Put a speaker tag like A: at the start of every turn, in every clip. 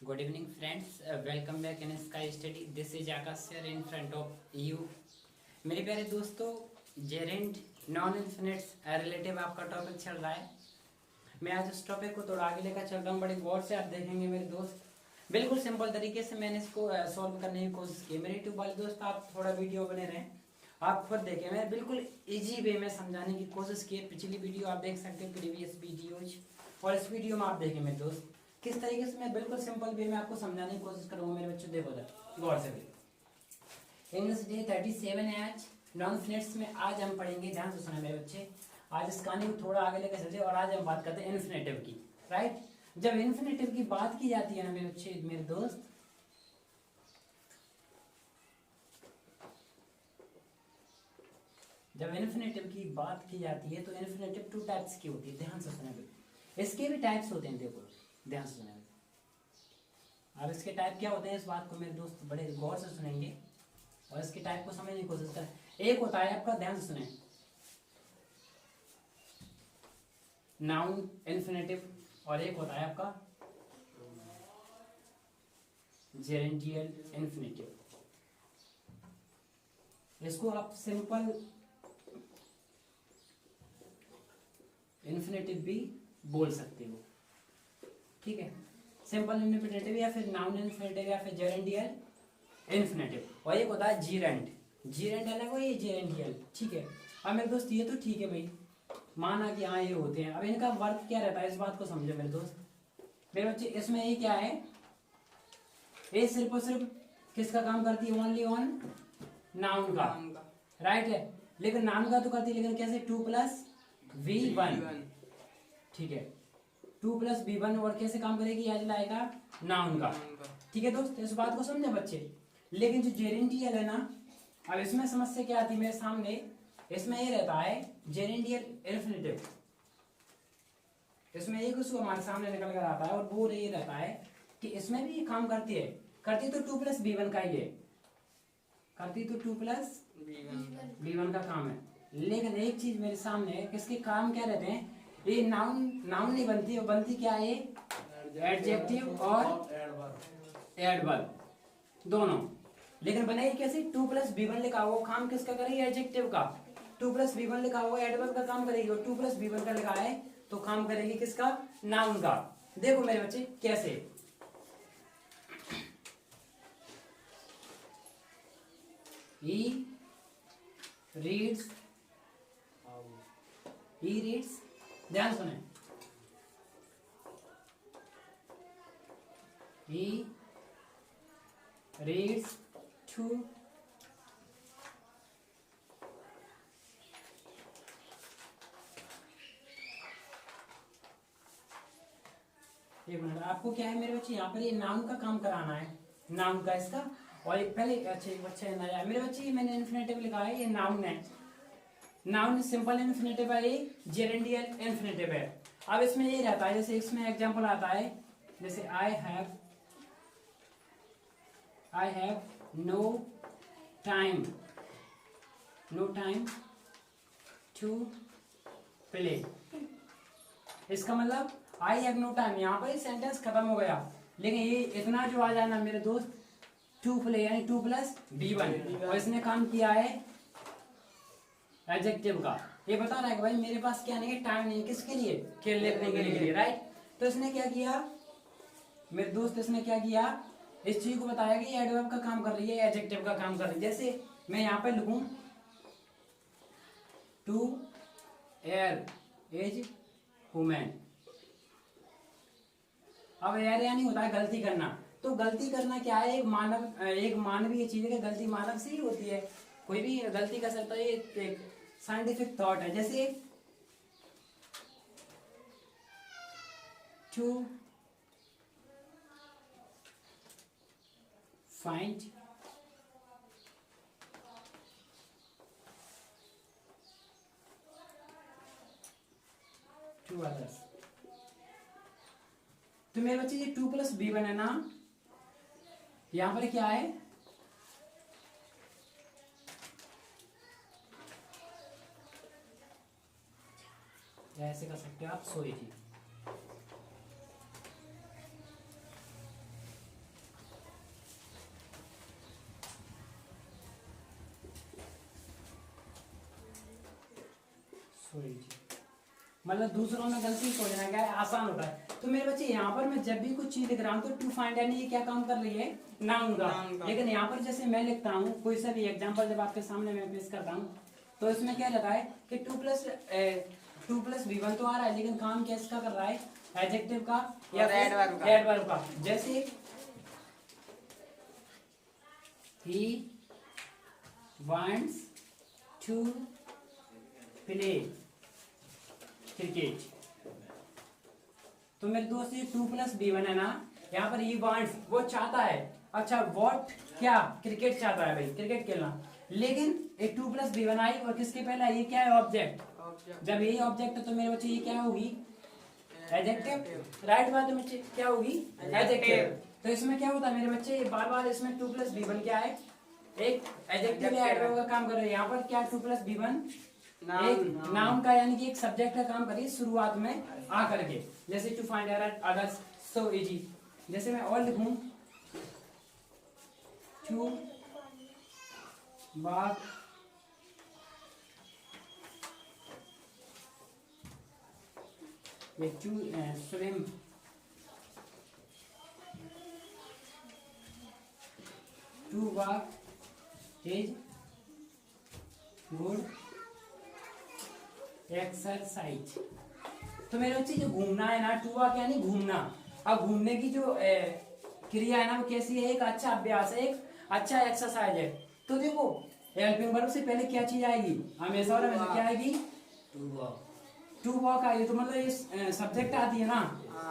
A: Good evening, friends. Welcome back in Sky Study. This is Akash here in front of you. मेरे प्यारे दोस्तों, Geraint non infinite's relative आपका topic चल रहा है। मैं आज उस टॉपिक को थोड़ा आगे लेकर चल रहा हूँ। बड़े गौर से आप देखेंगे मेरे दोस्त, बिल्कुल सिंपल तरीके से मैंने इसको सॉल्व करने की कोशिश की। मेरे यूट्यूब वाले दोस्त, आप थोड़ा वीडियो बने रहें, आप खुद देखें। मैं बिल्कुल इजी वे में समझाने की कोशिश की। पिछली वीडियो आप देख सकते हैं, प्रीवियस वीडियोज, और इस वीडियो में आप देखें मेरे दोस्त किस तरीके से मैं बिल्कुल सिंपल वे में आपको समझाने की कोशिश करूंगा। मेरे बच्चों देखो जरा गौर से भी। इंग्लिश डे 37 है आज नॉन इन्फिनिट्स में। आज हम पढ़ेंगे, ध्यान से सुना मेरे बच्चे, आज इस कहानी को थोड़ा आगे लेकर चलते हैं और आज हम बात करते हैं इन्फिनेटिव की। राइट, जब इन्फिनेटिव की बात की जाती है ना मेरे बच्चे, मेरे दोस्त, जब इन्फिनेटिव की बात की जाती है तो इन्फिनेटिव टू टाइप्स की होती है। ध्यान से सुने, इसके भी टाइप्स होते हैं। देखो ध्यान से सुने, अब इसके टाइप क्या होते हैं इस बात को मेरे दोस्त बड़े गौर से सुनेंगे और इसके टाइप को समझने की कोशिश करें। एक होता है आपका, ध्यान से सुने, नाउन इन्फिनेटिव, और एक होता है आपका जेरेंटियल इन्फिनेटिव। इसको आप सिंपल इन्फिनेटिव भी बोल सकते हो। ठीक है, सिंपल इन्फिनेटिव या फिर नाउन इन्फिनेटिव या फिर जेरेंटियल इन्फिनेटिव। और एक होता है जीरेंट। जीरेंट अलग हो, ये जेरेंटियल। ठीक है, अब मेरे दोस्त ये तो ठीक है भाई, माना कि हाँ ये होते हैं। अब इनका वर्क क्या रहता है इस बात को समझो मेरे दोस्त। मेरे बच्चे, इसमें ये क्या है, ये सिर्फ और सिर्फ किसका काम करती है? ओनली ऑन नाउन का। राइट है, लेकिन नाउन का तो करती है, लेकिन कैसे? 2+V1। ठीक है, 2+V1 और कैसे काम करेगी? आज लाएगा नाउन का। ठीक है दोस्त, इस बात को समझे बच्चे। लेकिन जो जेरेंटियल है ना, अब इसमें समस्या क्या आती है मेरे सामने, इसमें ये रहता है जेरेंटियल इन्फिनेटिव। इसमें एक इशू हमारे सामने निकल कर आता है और वो ये रहता है कि इसमें भी ये काम करती है, करती तो 2+V1 का ही है, करती तो 2+V1 का काम है। लेकिन एक चीज मेरे सामने है, किसके काम क्या रहते हैं? ये नाउन नहीं बनती, वो बनती क्या है? एडजेक्टिव और एडवर्ब दोनों। लेकिन बनेगी कैसे? 2+V1 लिखा हुआ काम किसका करेगी? एडजेक्टिव का। 2+V1 लिखा हुआ एडवर्ब का काम करेगी, और 2+V1 का लिखा है तो काम करेगी किसका? नाउन का। देखो मेरे बच्चे कैसे, he reads, ध्यान सुने, he reads to एक मिनट, आपको क्या है मेरे बच्चे, यहाँ पर ये नाउन का काम कराना है, नाउन का इसका। और एक पहले एक बच्चा नया मेरे बच्चे, मैंने इन्फिनेटिव लिखा है, ये नाउन है, नाउन सिंपल इन्फिनेटिव है, ये जेरेंटियल इन्फिनेटिव है। अब इसमें ये रहता है, जैसे इसमें एग्जांपल आता है, जैसे I have no time to play. इसका मतलब आई हैव नो टाइम, यहाँ पर सेंटेंस खत्म हो गया। लेकिन ये इतना जो आ जाना मेरे दोस्त, टू प्ले यानी 2+V1, और इसने काम किया है एडजेक्टिव का। ये बता रहा है कि भाई मेरे पास क्या नहीं है, टाइम नहीं है, किसके लिए? खेलने कूदने के लिए। राइट, तो इसने क्या किया मेरे दोस्त, इसने क्या किया, इस चीज को बताया कि एडवर्ब का काम कर रही है, एडजेक्टिव का काम कर रही है। जैसे मैं यहाँ पे लिखूं टू एयर एज वुमेन। अब एयर यानी होता है गलती करना, तो गलती करना क्या है? एक मानवीय चीज है, गलती मानव से ही होती है, कोई भी गलती कर सकता है, ये एक साइंटिफिक थॉट है। जैसे टू फाइंड टू अदर्स। तो मेरे बच्चे ये 2+V1 है ना, यहां पर क्या है? ऐसे कर सकते हो आप, सॉरी जी, मतलब दूसरों में गलती खोजना क्या है, आसान होता है। तो मेरे बच्चे यहाँ पर मैं जब भी कुछ चीज लिख रहा हूँ तो टू फाइंड यानी ये क्या काम कर रही है, नाउन का। लेकिन यहाँ पर जैसे मैं लिखता हूँ कोई सा भी एग्जाम्पल जब आपके सामने मैं पेश करता हूँ तो इसमें क्या लगा है कि टू प्लस V1 तो आ रहा है, लेकिन काम क्या इसका कर रहा है, एडजेक्टिव का या एडवर्ब का। जैसे he wants to play cricket. तो मेरे दोस्त ये 2+B1 है ना, यहाँ पर he wants वो चाहता है, अच्छा वॉट क्या, क्रिकेट चाहता है भाई, क्रिकेट खेलना। लेकिन एक 2+B1 आई और किसके पहले ये क्या है, ऑब्जेक्ट। जब यही ऑब्जेक्ट है तो मेरे बच्चे ये क्या होगी, एडजेक्टिव। राइट बात है बच्चे, क्या होगी, एडजेक्टिव। तो इसमें क्या होता है मेरे बच्चे, बार बार इसमें 2+B1 क्या है, एक एडजेक्टिव या एडवर्ब का काम कर रहे हैं। यहाँ पर क्या 2+B1 एक नाउन का यानी कि एक सब्जेक्ट का काम करिए शुरुआत में आ करके। जैसे to find others so easy, जैसे मैं और लिखूं to walk to swim, to walk is good exercise. तो मेरे बच्चे जो घूमना है ना, टू वॉक यानी घूमना। अब घूमने की जो क्रिया है ना वो कैसी है, एक अच्छा अभ्यास है, एक अच्छा एक्सरसाइज है। तो देखो हेल्पिंग वर्ब से पहले क्या चीज आएगी, हमेशा और हमेशा क्या आएगी, टू वॉक आएगी। तो मतलब ये सब्जेक्ट आती है ना,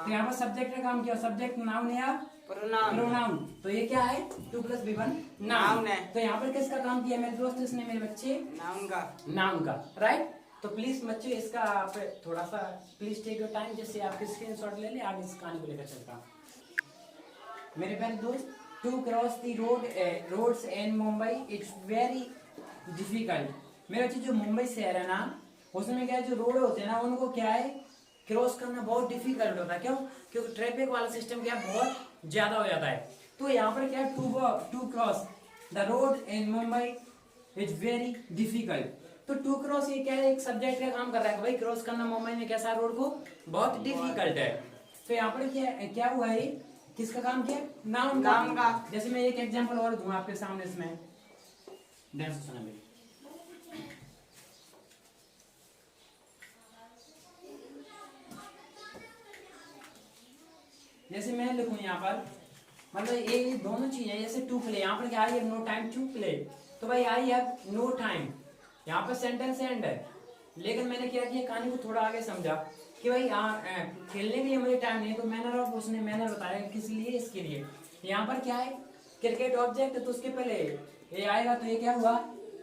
A: तो यहाँ पर सब्जेक्ट का काम किया, सब्जेक्ट नाउन या प्रोनाउन। तो ये क्या है 2+B1 नाउन है। तो यहाँ पर किसका काम किया मेरे दोस्त, इसने मेरे बच्चे नाउन का राइट। तो प्लीज बच्चे इसका आप थोड़ा सा प्लीज टेक योर टाइम, जैसे आपके स्क्रीनशॉट ले ले, आगे इस कहानी को लेकर चलता हूँ। मेरे प्यारे दोस्त, to cross the roads in Mumbai it's very difficult. मेरे बच्चे जो मुंबई शहर है ना, उसमें क्या है, जो रोड होते हैं ना उनको क्या है क्रॉस करना बहुत डिफिकल्ट होता है। क्यों, क्योंकि ट्रैफिक वाला सिस्टम क्या बहुत ज्यादा हो जाता है। तो यहाँ पर क्या है, to cross the road in Mumbai is very difficult. तो टू क्रॉस ये क्या है, एक सब्जेक्ट का काम कर रहा है कि भाई क्रॉस करना मुंबई में कैसा रोड को बहुत डिफिकल्ट है। तो यहाँ पर क्या हुआ है, किसका काम किया, नाउन का। जैसे मैं एक एग्जांपल और दूं आपके सामने, इसमें ध्यान से सुना मेरी। जैसे मैं लिखूं यहाँ पर, मतलब ये दोनों चीजें, जैसे टू प्ले, यहाँ पर क्या है, नो टाइम टू प्ले। तो भाई आई हैव नो टाइम, यहाँ पर सेंटेंस एंड है। लेकिन मैंने क्या किया, कहानी को थोड़ा आगे समझा कि भाई खेलने के लिए मुझे टाइम नहीं है, तो मैनर ऑफ उसने मैनर बताया किस लिए, इसके लिए। यहाँ पर क्या है, क्रिकेट ऑब्जेक्ट, तो उसके पहले ये आएगा, तो ये क्या हुआ,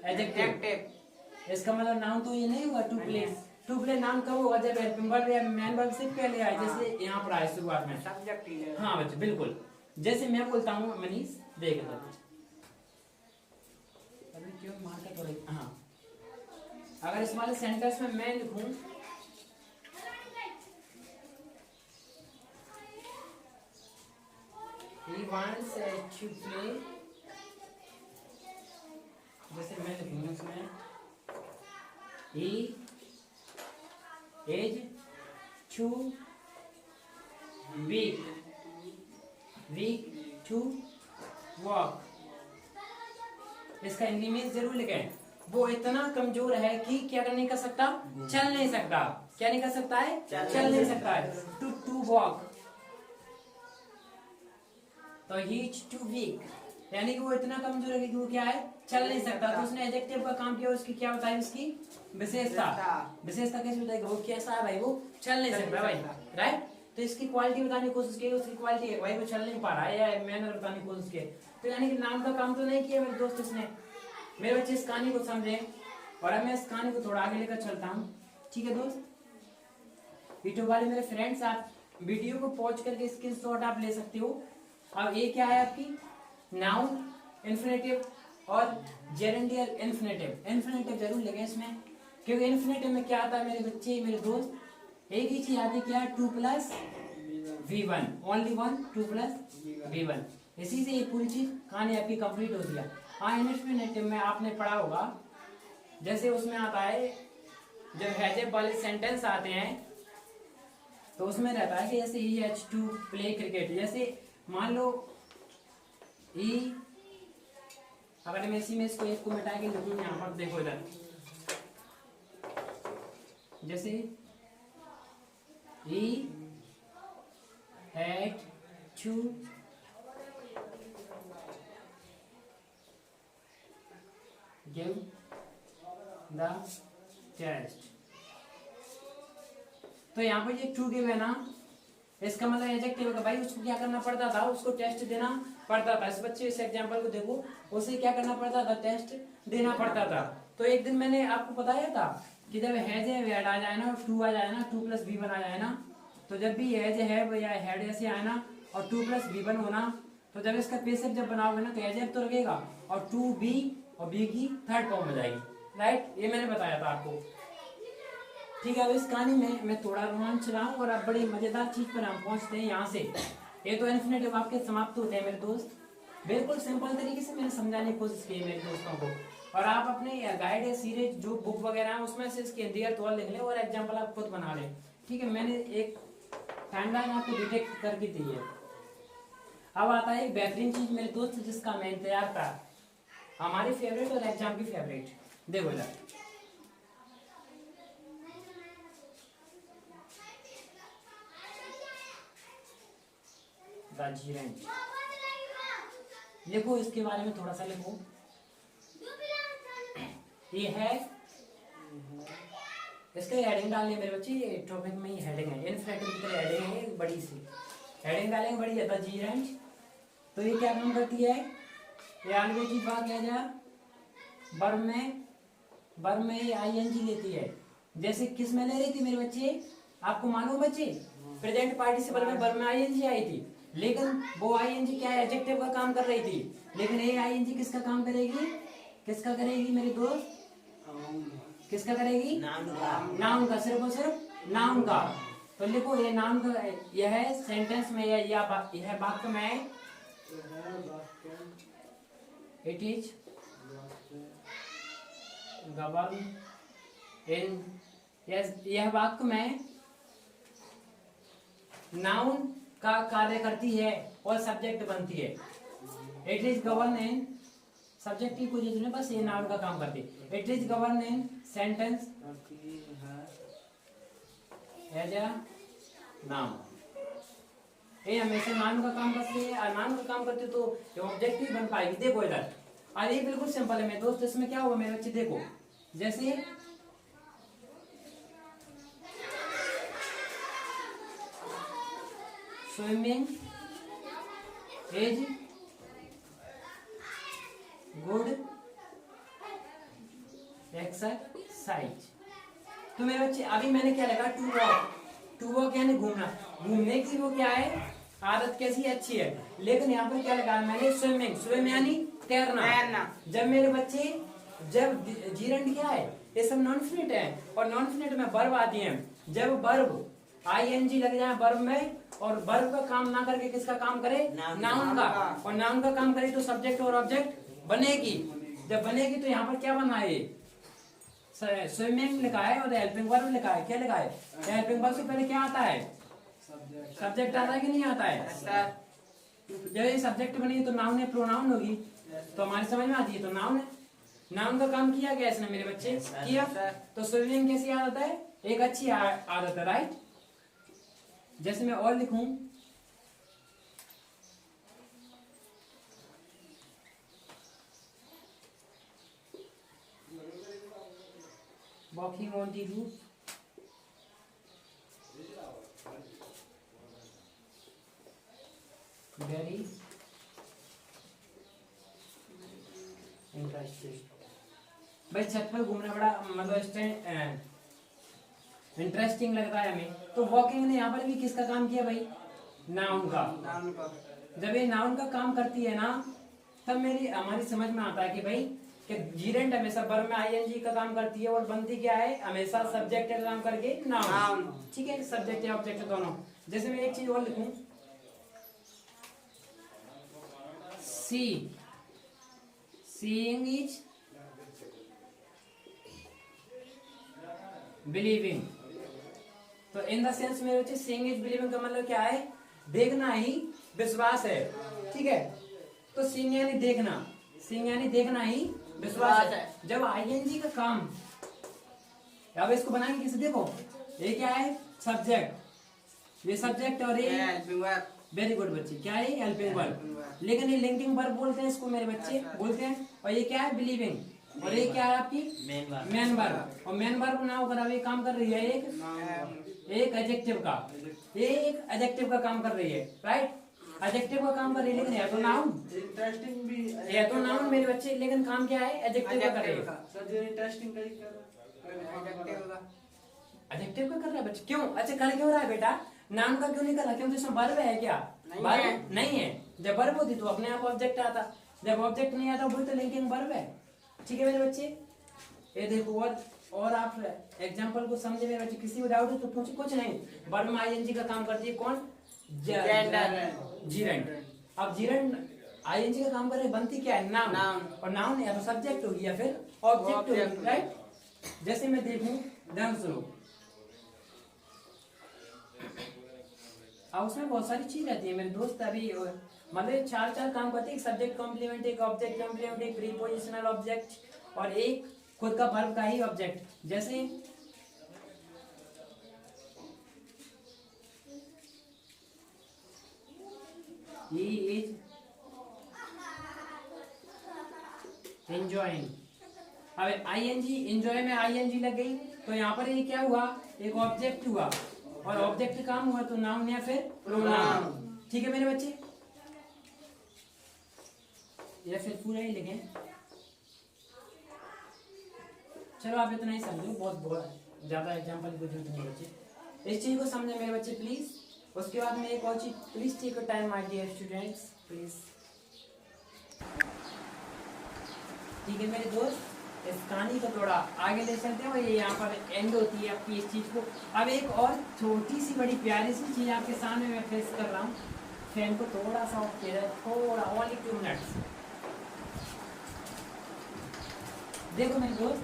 A: एडजेक्टिव। इसका मतलब नाउन तो ये नहीं हुआ to play. To play noun कब होगा, जब हेल्पिंग वर्ब या मेन वर्ब से पहले आए, जैसे यहाँ पर आए शुरुआत में सब्जेक्ट। हाँ बच्चे बिल्कुल, जैसे मैं बोलता हूँ मनीष देख लो, अभी क्यों मार्केट हो रही। हाँ, अगर इस वाले सेंटेंस में मैं लिखूं he wants to play, जैसे मैं लिखूंगा इसमें he is too weak to walk। इसका हिंदी में जरूर लिखें, वो इतना कमजोर है कि क्या नहीं कर सकता, चल नहीं सकता। क्या नहीं कर सकता है, चल नहीं सकता है। टू वॉक, तो ही इज टू वीक, यानी कि वो इतना कमजोर है कि वो क्या है, चल नहीं सकता। तो उसने एडजेक्टिव का काम किया, उसकी क्या बताई, उसकी विशेषता। विशेषता कैसे बताएगा, वो कैसा है भाई, वो चल नहीं सकता भाई, राइट। तो इसकी क्वालिटी बताने की कोशिश की, उसकी क्वालिटी है भाई वो चल नहीं पा रहा है, या मैनर बताने की कोशिश की। तो यानी कि नाम का काम तो नहीं किया मेरे दोस्त इसने। मेरे बच्चे इस कहानी को समझे, और अब मैं इस कहानी को थोड़ा आगे लेकर चलता हूँ, ठीक है दोस्त। वीडियो वाले मेरे फ्रेंड्स, आप वीडियो को पॉज करके स्क्रीनशॉट आप ले सकते हो। अब ये क्या है आपकी, नाउन, इन्फिनेटिव और जेरेंडियल इन्फिनेटिव। इन्फिनेटिव जरूर लगे इसमें, क्योंकि इन्फिनेटिव में क्या आता है मेरे बच्चे, मेरे दोस्त, एक ही चीज आती है, क्या, 2+V1, ओनली वन, 2+V1। इसी से ये पूरी चीज कहानी आपकी कंप्लीट होती है। हाँ, इन्फिनेटिव में आपने पढ़ा होगा, जैसे उसमें आता है जब हैजेब वाले सेंटेंस आते हैं तो उसमें रहता है कि जैसे ही हैज टू प्ले क्रिकेट, जैसे मान लो ही, अगर मैं इसी में इसको एक को मिटा के लिखूं यहाँ पर, देखो इधर, जैसे ही had to give the test, तो यहाँ पर ये टू गिव है ना, इसका मतलब एडजेक्टिव है भाई, उसको क्या करना पड़ता था, उसको टेस्ट देना पड़ता था। इस बच्चे इस एग्जांपल को देखो, उसे क्या करना पड़ता था, टेस्ट देना पड़ता था। तो एक दिन मैंने आपको बताया था कि जब हैज है आ जाए ना, टू आ जाए ना, टू प्लस बी बन आ जाए ना, तो जब भी हैज है या हैड ऐसे आए ना और टू प्लस बी बन होना, तो जब इसका पेशेब जब बनाओगे ना तो एज तो लगेगा और टू बी और बी की थर्ड फॉर्म हो जाएगी, राइट। ये मैंने बताया था आपको, ठीक है। अब इस कहानी में मैं थोड़ा रोमांच चलाऊं और अब बड़ी मजेदार चीज पर हम पहुंचते हैं यहाँ से। ये तो इन्फिनेटिव वाक्य समाप्त होते हैं मेरे दोस्त, बिल्कुल सिंपल तरीके से मैंने समझाने की कोशिश की है मेरे दोस्तों को। और आप अपने गाइड या सीरीज जो बुक वगैरह है उसमें से इसके हिंदी अर्थ और लिख लें और एग्जाम्पल आप खुद बना लें, ठीक है। मैंने एक टाइमलाइन आपको डिटेक्ट करके दी है। अब आता है एक बेहतरीन चीज मेरे दोस्त जिसका मैं इंतजार था, हमारी फेवरेट और एग्जाम की फेवरेट। देखो इधर, लिखो, इसके बारे में थोड़ा सा लिखो। ये है, इसका हेडिंग डालनी है मेरे बच्चे, ये टॉपिक में ही हेडिंग है, इनफिनिटिव की तरह हेडिंग है, बड़ी सी हेडिंग डालेंगे, बड़ी ज्यादा जी रेंज। तो ये क्या काम करती है, ये ऑलवेज बात क्या जा वर्ब में आईएनजी लेती है। जैसे किस में ले रही थी मेरे बच्चे, आपको मालूम बच्चे, प्रेजेंट पार्टिसिपल में वर्ब में आईएनजी आई थी, लेकिन वो आईएनजी क्या है, एडजेक्टिव का काम कर रही थी। लेकिन ये आईएनजी किसका काम करेगी, किसका करेगी मेरे दोस्त, किसका करेगी, नाउन का, सिर्फ और सिर्फ नाउन का। तो लिखो ये नाउन का, यह सेंटेंस में यह वाक्य में, इट इज गवर्न इन, यह वाक्य में नाउन का कार्य करती है और सब्जेक्ट बनती है। It is govern in, subject की पोजीशन है, बस ये नाउन का काम करती है। It is govern in sentence as a noun, ये हमेशा नाउन का काम करती है, और नाउन का काम करती है तो ऑब्जेक्ट ही बन पाएगी। देखो इधर, और ये बिल्कुल सिंपल है मेरे दोस्त, इसमें क्या होगा मेरे बच्चे, देखो जैसे स्विमिंग इज गुड एक्सरसाइज। तो मेरे बच्चे अभी मैंने क्या लगा, टू वॉक यानी घूमना, घूमने की वो क्या है आदत, कैसी अच्छी है। लेकिन यहाँ पर क्या लगा मैंने, स्विमिंग, स्विम यानी तैरना। जब मेरे बच्चे, जब जीरंड क्या है, ये सब नॉन फिनिट है, और नॉन फिनिट में वर्ब आती है। जब वर्ब आईएनजी लग जाए वर्ब में, और वर्ब का काम ना करके किसका काम करे, नाउन का, और नाउन का काम करे तो सब्जेक्ट और ऑब्जेक्ट बनेगी। जब बनेगी तो यहाँ पर क्या बना है, स्विमिंग लिखा है और हेल्पिंग वर्ब लिखा है। क्या लिखा है, हेल्पिंग वर्ब से पहले क्या आता है, सब्जेक्ट आता है कि नहीं आता है। जब ये सब्जेक्ट बनी तो नाउन है, प्रोनाउन होगी, तो हमारी समझ में आती है, तो नाउन है। नाउन का काम किया गया इसने मेरे बच्चे, किया। तो स्विमिंग कैसी आदत है, एक अच्छी आदत है, राइट। जैसे मैं और लिखूं, walking on the roof, very interesting. भाई छत पर घूमना बड़ा मतलब इंटरेस्टिंग लगता है हमें। तो वॉकिंग ने यहाँ पर भी किसका काम किया भाई, नाउन का। जब ये नाउन का काम करती है ना, तब हमारी समझ में आता है कि भाई कि जीरेंट हमेशा वर्ब में आईएनजी का काम करती है, और बनती क्या है, हमेशा सब्जेक्ट का काम करके नाउन, ठीक है, सब्जेक्ट या ऑब्जेक्ट दोनों। जैसे मैं एक चीज और लिखूं, seeing is बिलीविंग। तो इन द सेंस मेरे बच्चे सीइंग इज बिलीविंग का मतलब क्या है, देखना ही विश्वास है, ठीक है। तो सीइंग यानी देखना, सीइंग यानी देखना ही विश्वास है। जब आईएनजी का काम, अब इसको बनाएंगे किसे, देखो ये क्या है, सब्जेक्ट, ये सब्जेक्ट और ये वेरी गुड बच्चे, क्या है हेल्पिंग वर्ब, लेकिन ये लिंकिंग वर्ब बोलते हैं इसको मेरे बच्चे बोलते हैं। और ये क्या है बिलीविंग, और ये क्या है आपकी मेन वर्ब। और मेन वर्ब ना होकर अब ये काम कर रही है एक एडजेक्टिव का, ये एक एडजेक्टिव का काम कर रही है, राइट, एडजेक्टिव का काम कर रही है, लेकिन है तो नाउन,
B: इंटरेस्टिंग भी
A: है तो नाउन मेरे बच्चे, लेकिन काम क्या है एडजेक्टिव का कर रही है।
B: सर जो इंटरेस्टिंग
A: एडजेक्टिव का कर रहा है बच्चे, क्यों, अच्छा कर क्यों रहा है बेटा, नाउन का क्यों नहीं कर रहा, क्योंकि इसमें वर्ब है क्या, वर्ब नहीं है। जब वर्ब होती तो अपने आप ऑब्जेक्ट आता, जब ऑब्जेक्ट नहीं आता वो तो लिंकिंग वर्ब है, ठीक है मेरे बच्चे। ये देखो और आप एग्जांपल को समझे मेरे बच्चे, किसी भी डाउट है तो पूछे, कुछ नहीं, वर्ब में आईएनजी का काम करती है कौन, जीरेंड। अब जीरेंड आईएनजी का काम कर रही है, बनती क्या है नाउन, और नाउन या तो सब्जेक्ट होगी या फिर ऑब्जेक्ट होगी, राइट। जैसे मैं देखूं, ध्यान सुनो, अब उसमें बहुत सारी चीज रहती है मेरे दोस्त, अभी मतलब चार काम करते हैं, एक सब्जेक्ट कॉम्प्लीमेंट, एक ऑब्जेक्ट कॉम्प्लीमेंट, एक प्रीपोजिशनल ऑब्जेक्ट और एक खुद का वर्ब का ही ऑब्जेक्ट। जैसे he is enjoying, अब आईएनजी एंजॉय में आईएनजी लग गई, तो यहाँ पर ये क्या हुआ, एक ऑब्जेक्ट हुआ, और ऑब्जेक्ट काम हुआ तो नाउन या फिर प्रोनाउन, ठीक है मेरे बच्चे, या फिर पूरा ही लिखें, चलो आप इतना ही समझो, बहुत ज्यादा एग्जांपल की जरूरत नहीं बच्चे, इस चीज को समझे मेरे बच्चे प्लीज। उसके बाद में एक और चीज, please take your time my dear students please, ठीक है मेरे दोस्त। इस कहानी को थोड़ा आगे ले चलते हैं, और ये यहाँ पर एंड होती है आपकी इस चीज को। अब एक और छोटी सी बड़ी प्यारी सी चीज आपके सामने मैं फेस कर रहा हूँ, फैन को थोड़ा सा ऑफ किया जाए, थोड़ा, ओनली 2 मिनट्स। देखो मेरे दोस्त,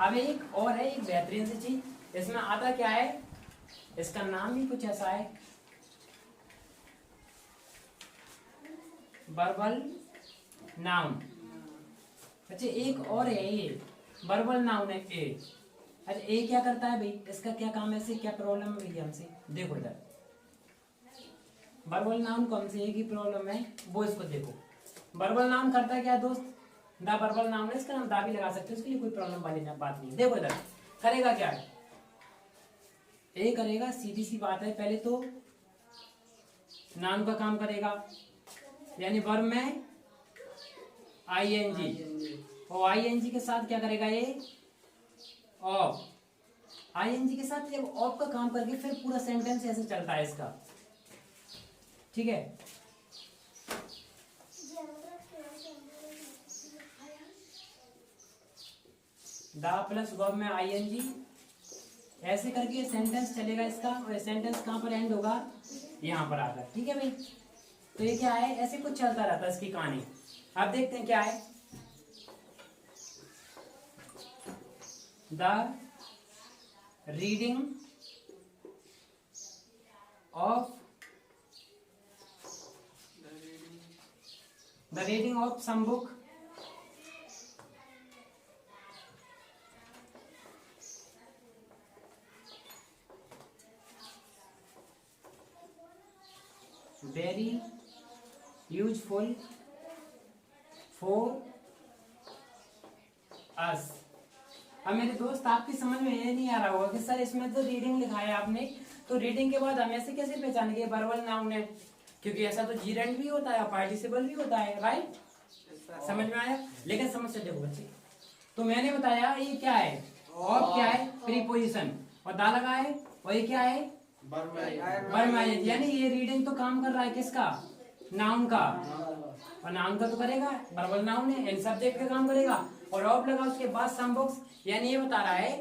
A: अब एक और है, एक बेहतरीन सी चीज, इसमें आता क्या है, इसका नाम ही कुछ ऐसा है, वर्बल नाउन। अच्छा एक और है, ये वर्बल नाउन है ए। अच्छा ए क्या करता है भाई, इसका क्या काम है, इससे क्या प्रॉब्लम है भैया हमसे, देखो इधर, वर्बल नाउन को हमसे एक ही प्रॉब्लम है, वो इसको देखो। वर्बल नाउन करता है क्या दोस्त, द वर्बल नाउन है, इसका नाम दा भी लगा सकते हो, उसके लिए कोई प्रॉब्लम वाली बात नहीं है। देखो इधर करेगा क्या है, ए करेगा, सीधी सी बात है, पहले तो नाउन का काम करेगा, यानी वर्ब में आईएनजी, और आईएनजी के साथ क्या करेगा ये, ऑफ, आईएनजी के साथ जब ऑफ का काम करके फिर पूरा सेंटेंस ऐसे चलता है इसका, ठीक है। द प्लस वर्ब में आईएनजी, ऐसे करके सेंटेंस चलेगा इसका, और सेंटेंस कहाँ पर एंड होगा, यहाँ पर आकर, ठीक है भाई। तो ये क्या है, ऐसे कुछ चलता रहता है इसकी कहानी। अब देखते हैं क्या है, the reading of some book very useful for us। अब मेरे दोस्त आपकी समझ में ये नहीं आ रहा होगा कि सर इसमें तो रीडिंग लिखा है आपने, तो रीडिंग के बाद हम ऐसे कैसे पहचानेंगे वर्बल नाउन है, क्योंकि ऐसा तो जीरेंड भी होता है, पार्टिसिपल भी होता है, राइट, समझ में आया। लेकिन समझ देखो बच्चे, तो मैंने बताया ये क्या है, और क्या है प्रीपोजिशन, और दा लगा है, और ये क्या है वर्ब, यानी ये रीडिंग तो काम कर रहा है किसका, नाउन का, और नाउन का तो करेगा, वर्बल नाउन है, इन सब्जेक्ट का काम करेगा, और ऑफ लगा उसके बाद सम बुक्स, यानी ये बता रहा है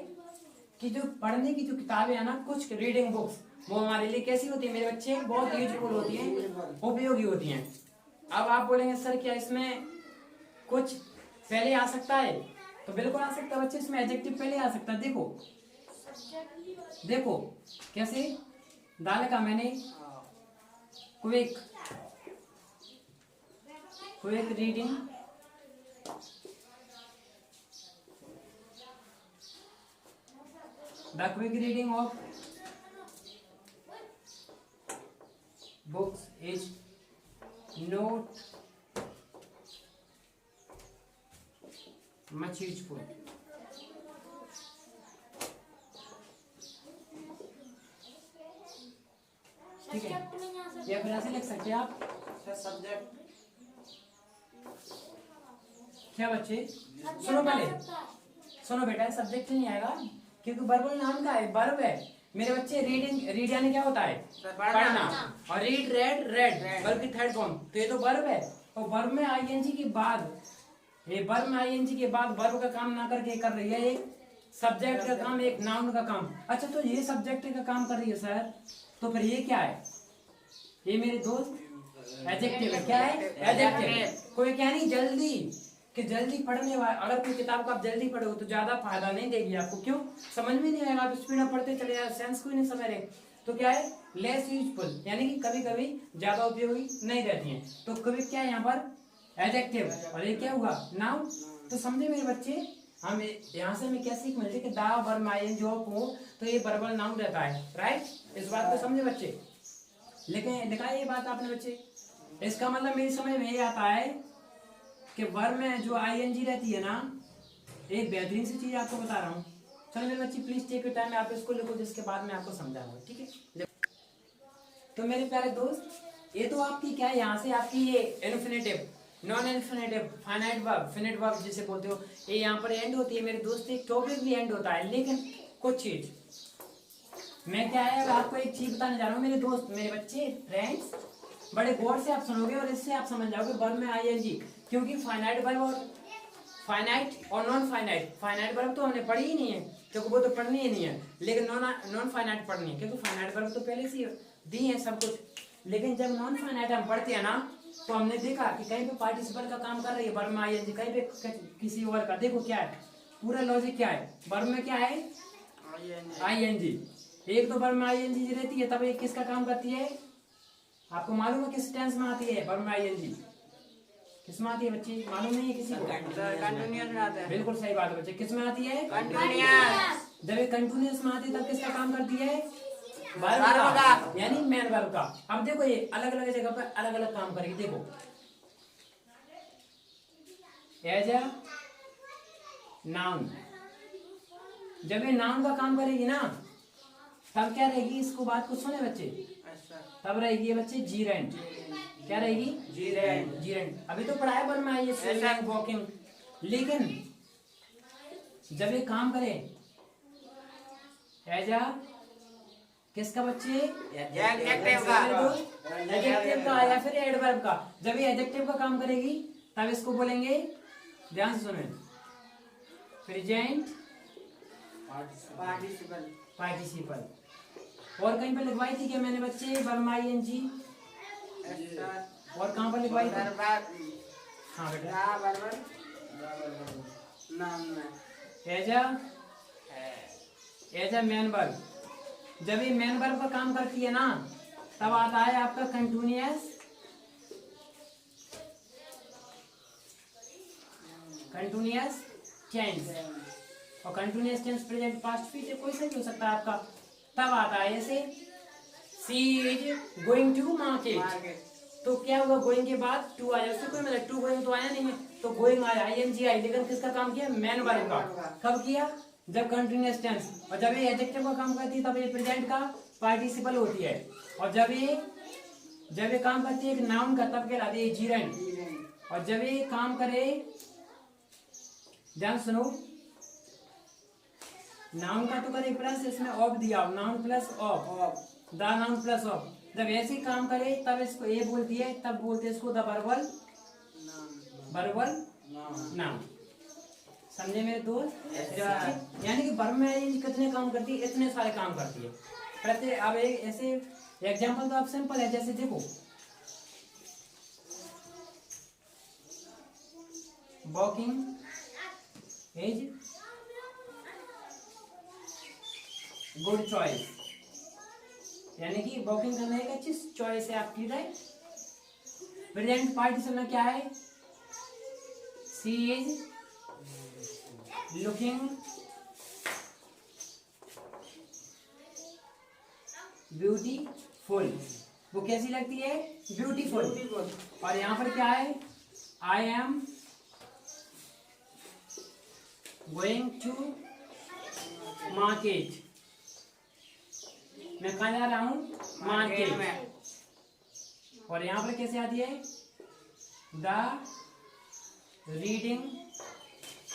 A: कि जो पढ़ने की जो किताबें है ना, कुछ रीडिंग बुक्स, वो हमारे लिए कैसी होती है मेरे बच्चे, बहुत यूजफुल होती हैं, उपयोगी होती हैं। अब आप बोलेंगे सर क्या इसमें कुछ पहले आ सकता है, तो बिल्कुल आ सकता है बच्चे, इसमें एडजेक्टिव पहले आ सकता है। देखो देखो कैसे डाला का मैंने quick reading the quick reading of books is not much useful. ठीक है, या फिर ऐसे लिख सकते हैं आप
B: सब्जेक्ट
A: क्या बच्चे सुनो पहले, सुनो बेटा, सब्जेक्ट नहीं आएगा क्योंकि वर्बल नाम का है, वर्ब है मेरे बच्चे। रीड यानी क्या होता है? पढ़ना। और रीड रेड वर्ब की थर्ड फॉर्म, तो ये तो वर्ब है। और वर्ब में आईएनजी के बाद, ये वर्ब में आईएनजी के बाद वर्ब का काम ना करके कर रही है एक सब्जेक्ट का काम, एक नाउन का काम। अच्छा, तो ये सब्जेक्ट का काम कर रही है सर, तो फिर ये क्या है? ये मेरे दोस्त एडजेक्टिव है। क्या है? एडजेक्टिव। कोई क्या नहीं जल्दी कि जल्दी पढ़ने वाला, अगर कोई किताब को आप जल्दी पढ़ो तो ज्यादा फायदा नहीं देगी आपको। क्यों? समझ में नहीं आएगा, आप स्पीड में पढ़ते चले जाए, सेंस को ही नहीं समझ रहे। तो क्या है? लेस यूजफुल, यानी कि कभी कभी ज्यादा उपयोगी नहीं रहती है। तो कभी क्या है यहाँ पर? एडजेक्टिव। और ये क्या हुआ? नाउन। तो समझे मेरे बच्चे, हम यहाँ से हमें क्या सीख मिलती है कि दा वर्ब आईएनजी हो तो ये वर्बल नाउन रहता है। राइट, इस बात को समझे बच्चे? लेकिन लिखा ये बात आपने बच्चे, इसका मतलब मेरी समझ में ये आता है कि वर्ब में जो आईएनजी रहती है ना, एक बेहतरीन सी चीज आपको बता रहा हूँ। चलो मेरे बच्चे प्लीज टेक योर टाइम, आप इसको लिखो जिसके बाद मैं आपको समझाऊंगा। ठीक है? तो मेरे प्यारे दोस्त, ये तो आपकी क्या है, यहाँ से आपकी ये infinitive, non infinitive, finite verb, finite verb जिसे बोलते हो, ये यहाँ पर एंड होती है मेरे दोस्त। एक टॉपिक भी एंड होता है, लेकिन कुछ चीज मैं क्या है, आपको एक चीज बताने जा रहा हूँ मेरे दोस्त, मेरे बच्चे, फ्रेंड्स, बड़े गौर से आप सुनोगे और इससे आप समझ जाओगे वर्ब में आईएनजी। क्योंकि फाइनाइट वर्ब और नॉन फाइनाइट, फाइनाइट वर्ब तो हमने पढ़ी ही नहीं है क्योंकि वो तो पढ़नी ही नहीं है, लेकिन नॉन फाइनाइट पढ़नी है क्योंकि फाइनाइट वर्ब तो पहले से दी है सब कुछ। लेकिन जब नॉन फाइनाइट हम पढ़ते हैं ना, तो हमने देखा कि कहीं पे पार्टिसिपल का काम कर रही है वर्ब में आईएनजी, कहीं पे किसी और का। देखो क्या है पूरा लॉजिक, क्या है वर्ब में, क्या है? आईएनजी। एक तो वर्ब में आईएनजी रहती है, तब एक किसका काम करती है? आपको मालूम है किस टेंस में आती है वर्ब में आईएनजी? किस में आती है बच्चे? मालूम नहीं है किसी को?
B: कंटिन्यूअस में आता है।
A: बिल्कुल सही बात है बच्चे, किस में आती है?
B: कंटिन्यूअस।
A: जब ये कंटिन्यूअस में आती है तब किसका काम करती है? वर्ब
B: वर्ब
A: का,
B: का।
A: यानी मेन वर्ब का। अब देखो ये अलग अलग जगह पर अलग अलग काम करेगी। देखो एज अ नाउन, जब ये नाउन का काम करेगी ना, तब क्या रहेगी? इसको बात को सुने बच्चे, तब रहेगी ये बच्चे जीरेंट। क्या रहेगी? जीरेंट। अभी तो पढ़ा है वर्ब में आई है स्विमिंग, वॉकिंग, लेकिन जब ये काम करे एज अ किसका बच्चे?
B: एडजेक्टिव का।
A: एडजेक्टिव का या फिर एडवर्ब का। जब ये एडजेक्टिव का काम करेगी तब इसको बोलेंगे, ध्यान से सुने, प्रेजेंट पार्टिसिपल। और कहीं पर लिखवाई थी क्या मैंने बच्चे वर्ब आईएनजी? और कहाँ पर लिखवाई थी? हाँ बेटा, एज अ मैन वर्ब। जब ये मैन वर्ब का काम करती है ना, तब आता है आपका कंटिन्यूअस टेंस। और continuous tense present, past, future कोई सा भी हो सकता है आपका। तब आता है ऐसे, सी इज गोइंग टू मार्केट। तो क्या हुआ? गोइंग के बाद टू आया, उससे कोई मतलब टू गोइंग तो आया नहीं है, तो गोइंग आया, आईएनजी आई, लेकिन किसका काम किया? मैन वर्ब का। कब किया? जब कंटिन्यूअस टेंस। और जब ये एडजेक्टिव का काम करती है तब ये प्रेजेंट का पार्टिसिपल होती है। और जब ये काम करती है एक नाउन का, तब कहलाती है जीरेंट। और जब ये काम करे, ध्यान सुनो, नाउन का तो करे प्लस, इसमें ऑफ दिया, noun plus of, the noun plus of. जब ऐसे काम करे तब इसको ये बोलती है, तब बोलते हैं इसको द वर्बल नाउन। समझे मेरे दोस्त? यानी कि वर्ब में आईएनजी कितने काम करती है? इतने सारे काम करती है। प्रत्येक, अब एक ऐसे एग्जांपल तो आप सिंपल है, जैसे देखो वॉकिंग इज गुड चॉइस, यानी कि वॉकिंग करना एक अच्छी चॉइस है आपकी, राइट। प्रेजेंट पार्टिसिपल में क्या है, शी इज लुकिंग ब्यूटीफुल, वो कैसी लगती है, ब्यूटीफुल। और यहाँ पर क्या है, I am going to market, मैं कहाँ जा रहा हूँ, मार्केट। और यहाँ पर कैसे आती है, द रीडिंग,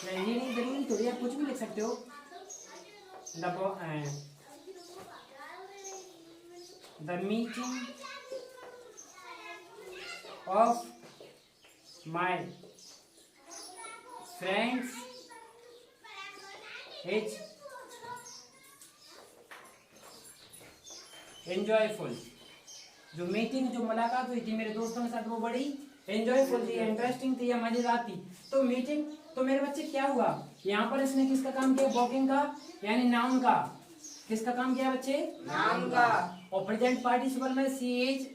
A: रीडिंग जरूरी थोड़ी, आप कुछ भी लिख सकते हो, the meeting of my friends is enjoyful, जो मीटिंग, जो मुलाकात हुई थी मेरे दोस्तों के साथ, वो बड़ी एंजॉयफुल थी, इंटरेस्टिंग थी या मजेदार थी। तो मीटिंग, तो मेरे बच्चे क्या हुआ, यहाँ पर इसने किसका काम किया, वॉकिंग का, यानी नाउन का, किसका काम किया बच्चे,
B: नाउन का।
A: और प्रेजेंट पार्टिसिपल में शी इज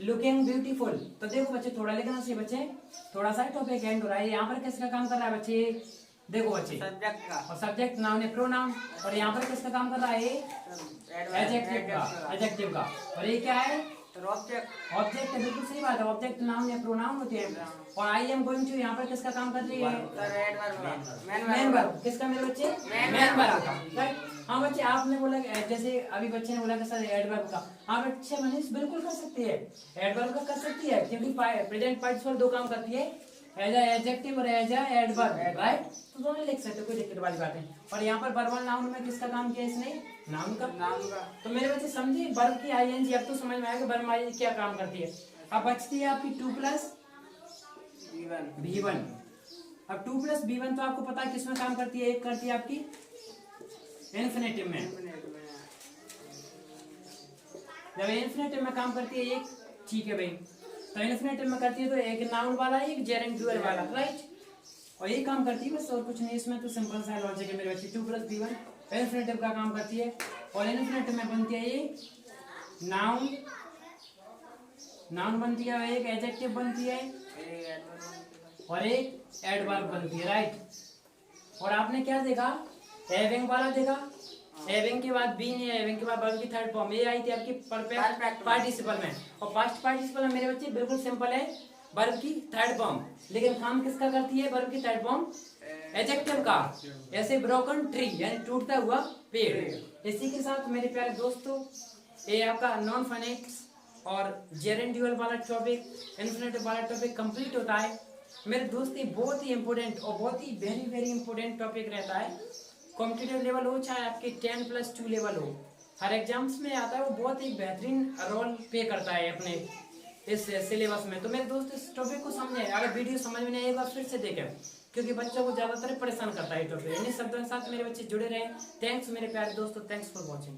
A: लुकिंग ब्यूटीफुल। तो देखो बच्चे, थोड़ा लिखना चाहिए बच्चे, थोड़ा सा टॉपिक एंड हो रहा है। यहाँ पर किसका काम कर रहा है बच्चे, देखो बच्चे,
B: सब्जेक्ट का।
A: और सब्जेक्ट नाउन है, प्रोनाउन। और यहाँ पर किसका काम कर रहा है, एडजेक्टिव का, एडजेक्टिव का। और ये क्या है,
B: ऑब्जेक्ट।
A: ऑब्जेक्ट है, बिल्कुल सही बात है, ऑब्जेक्ट नाउन या प्रोनाउन होते हैं। और आई एम गोइंग टू, यहाँ पर किसका काम कर रही है, मैन वर्ब, किसका मेरे बच्चे, मैन वर्ब का, राइट। हाँ बच्चे, आपने बोला जैसे अभी बच्चे ने बोला कि सर एडवर्ब का, हाँ बच्चे मनीष बिल्कुल कर सकती है, एडवर्ब का कर सकती है, क्योंकि प्रेजेंट पार्टिसिपल दो काम करती है, एज एडजेक्टिव और एज एडवर्ब, राइट। तो दोनों लिख सकते हो, कोई दिक्कत वाली बात नहीं। और यहाँ पर वर्बल नाउन में किसका काम किया इसने, नाउन का,
B: नाउन का।
A: तो मेरे बच्चे समझिए, वर्ब की आईएनजी, अब तो समझ में आएगा वर्ब आईएनजी क्या काम करती है। अब बचती है आपकी 2 + B1। अब 2 + B1 तो आपको पता है किसमें काम करती है, एक करती है आपकी इन्फिनेटिव में, जब इन्फिनेटिव में काम करती है एक, ठीक है भाई, तो इन्फिनेटिव में करती है तो एक नाउन वाला, एक जेरेंट ड्यूअल वाला, राइट। और ये काम करती है बस, और कुछ नहीं इसमें, तो सिंपल सा लॉजिक है मेरे बच्चे। 2 + B1 इन्फिनेटिव का काम करती है, और इन्फिनेटिव में बनती है ये नाउन, नाउन बनती है, एक एडजेक्टिव बनती है, और एक एडवर्ब बनती है, राइट। और आपने क्या देखा, हैविंग वाला देखा, हैविंग के बाद बी नहीं, हैविंग के बाद वर्ब की थर्ड फॉर्म ये आई थी आपकी परफेक्ट पार्टिसिपल में। और पास्ट पार्टिसिपल में मेरे बच्चे बिल्कुल सिंपल है, वर्ब की थर्ड फॉर्म, लेकिन काम किसका करती है, वर्ब की थर्ड फॉर्म एडजेक्टिव का, ऐसे ब्रोकन ट्री, यानी टूटता हुआ पेड़। इसी के साथ मेरे प्यारे दोस्तों, ये आपका नॉन फोनेटिक्स और जेरेंट ड्यूअल वाला टॉपिक, इन्फिनेटिव वाला टॉपिक कंप्लीट होता है। मेरे दोस्त ये बहुत ही इंपॉर्टेंट और बहुत ही वेरी वेरी इंपॉर्टेंट टॉपिक रहता है, कॉम्पिटिटिव लेवल हो चाहे आपके 10+2 लेवल हो, हर एग्जाम्स में आता है, वो बहुत ही बेहतरीन रोल प्ले करता है अपने इस सिलेबस में। तो मेरे दोस्त इस टॉपिक को समझे, अगर वीडियो समझ में नहीं आएगा फिर से देखें, क्योंकि बच्चों को ज्यादातर परेशान करता है टॉपिक। इन्हीं शब्दों के साथ मेरे बच्चे जुड़े रहे। थैंक्स मेरे प्यारे दोस्तों, थैंक्स फॉर वॉचिंग।